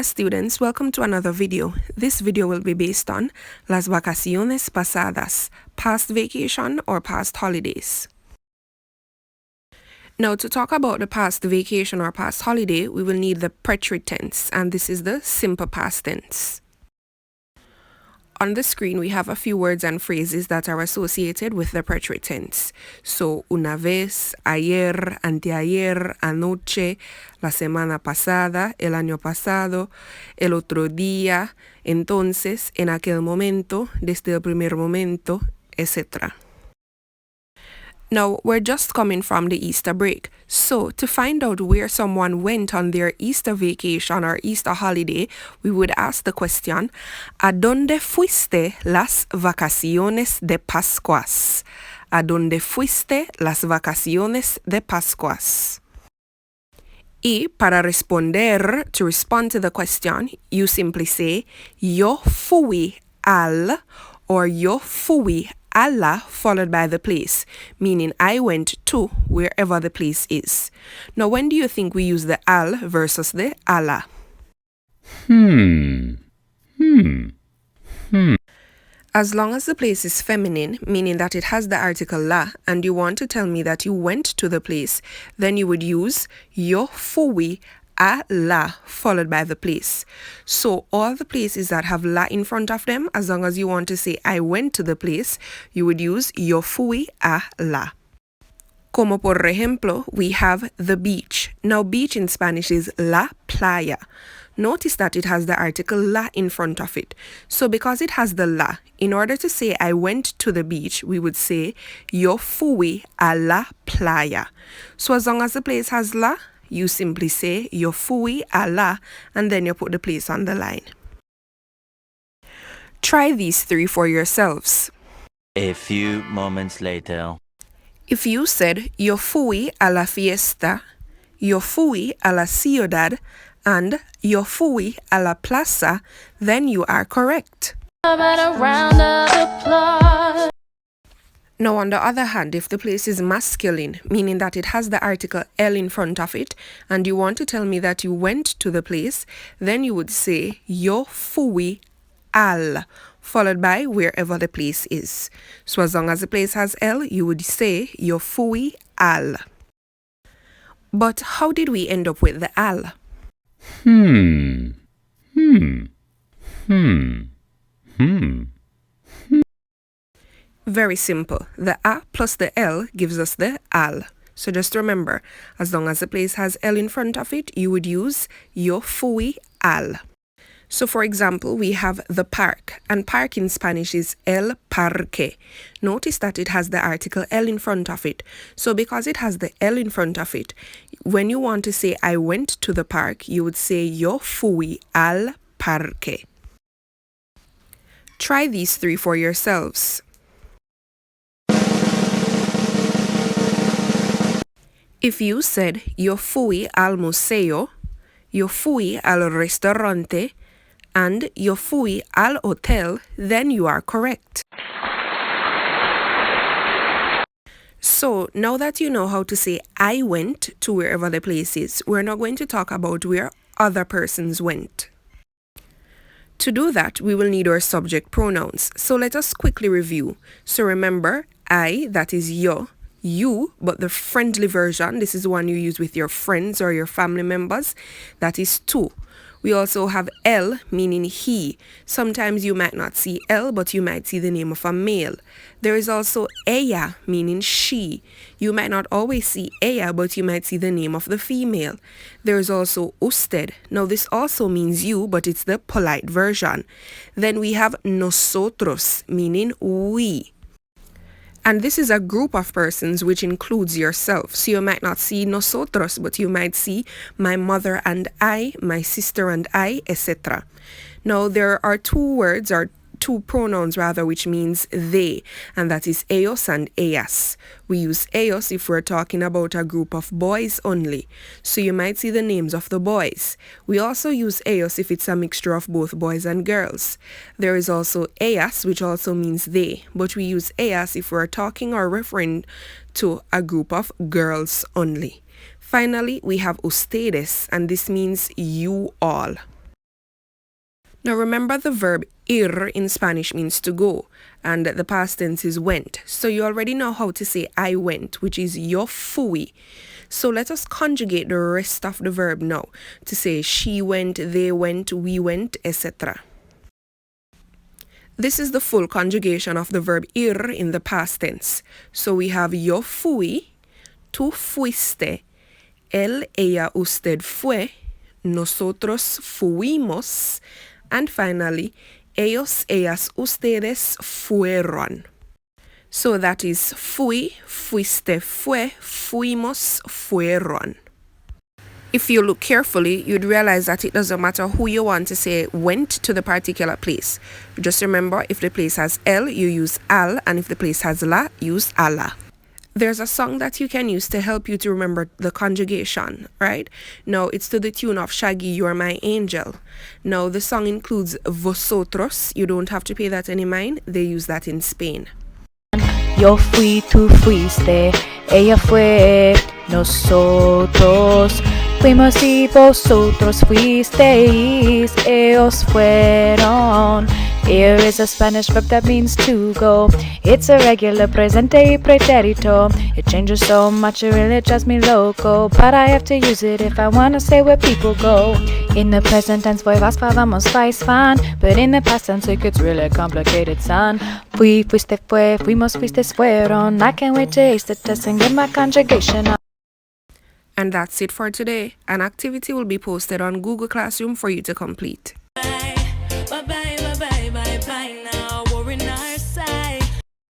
students, welcome to another video. This video will be based on las vacaciones pasadas, past vacation or past holidays. Now, to talk about the past vacation or past holiday, we will need the preterite tense, and this is the simple past tense. On the screen, we have a few words and phrases that are associated with the preterite tense. So, una vez, ayer, anteayer, anoche, la semana pasada, el año pasado, el otro día, entonces, en aquel momento, desde el primer momento, etc. Now, we're just coming from the Easter break, so to find out where someone went on their Easter vacation or Easter holiday, we would ask the question, ¿A dónde fuiste las vacaciones de Pascuas? ¿A dónde fuiste las vacaciones de Pascuas? Y para responder, to respond to the question, you simply say, yo fui al, or yo fui a la, followed by the place, meaning I went to wherever the place is. Now, when do you think we use the al versus the a la? As long as the place is feminine, meaning that it has the article la, and you want to tell me that you went to the place, then you would use yo fui a la, followed by the place. So all the places that have la in front of them, as long as you want to say I went to the place, you would use yo fui a la. Como por ejemplo, we have the beach. Now, beach in Spanish is la playa. Notice that it has the article la in front of it. So because it has the la, in order to say I went to the beach, we would say yo fui a la playa. So as long as the place has la, you simply say yo fui a la, and then you put the place on the line. Try these three for yourselves. A few moments later. If you said yo fui a la fiesta, yo fui a la ciudad, and yo fui a la plaza, then you are correct. Now, on the other hand, if the place is masculine, meaning that it has the article el in front of it, and you want to tell me that you went to the place, then you would say yo fui al, followed by wherever the place is. So as long as the place has el, you would say yo fui al. But how did we end up with the al? Very simple. The a plus the l gives us the al. So just remember, as long as the place has l in front of it, you would use yo fui al. So for example, we have the park, and park in Spanish is el parque. Notice that it has the article el in front of it. So because it has the l in front of it, when you want to say I went to the park, you would say yo fui al parque. Try these three for yourselves. If you said yo fui al museo, yo fui al restaurante, and yo fui al hotel, then you are correct. So now that you know how to say I went to wherever the place is, we're now going to talk about where other persons went. To do that, we will need our subject pronouns. So let us quickly review. So remember, I, that is yo, you, but the friendly version, this is the one you use with your friends or your family members, that is tú. We also have el, meaning he. Sometimes you might not see el, but you might see the name of a male. There is also ella, meaning she. You might not always see ella, but you might see the name of the female. There is also usted. Now this also means you, but it's the polite version. Then we have nosotros, meaning we. And this is a group of persons which includes yourself. So you might not see nosotros, but you might see my mother and I, my sister and I, etc. Now there are two words, or two pronouns rather, which means they, and that is ellos and ellas. We use ellos if we're talking about a group of boys only. So you might see the names of the boys. We also use ellos if it's a mixture of both boys and girls. There is also ellas, which also means they, but we use ellas if we're talking or referring to a group of girls only. Finally, we have ustedes, and this means you all. Now remember, the verb ir in Spanish means to go, and the past tense is went. So you already know how to say I went, which is yo fui. So let us conjugate the rest of the verb now to say she went, they went, we went, etc. This is the full conjugation of the verb ir in the past tense. So we have yo fui, tú fuiste, él, ella, usted fue, nosotros fuimos, and finally, ellos, ellas, ustedes fueron. So that is fui, fuiste, fue, fuimos, fueron. If you look carefully, you'd realize that it doesn't matter who you want to say went to the particular place. Just remember, if the place has el, you use al, and if the place has la, use ala. There's a song that you can use to help you to remember the conjugation, right? Now, it's to the tune of Shaggy, You're My Angel. Now, the song includes vosotros. You don't have to pay that any mind. They use that in Spain. Yo fui, tú fuiste, ella fue, nosotros fuimos y vosotros fuisteis, ellos fueron. Here is a Spanish verb that means to go. It's a regular presente y pretérito. It changes so much it really drives me loco, but I have to use it if I wanna say where people go. In the present tense, voy, vas, va, vamos, vais, van. But in the past tense, it gets really complicated, son. Fui, fuiste, fue, fuimos, fuistes, fueron. I can't wait to ace the test and get my conjugation on. And that's it for today. An activity will be posted on Google Classroom for you to complete.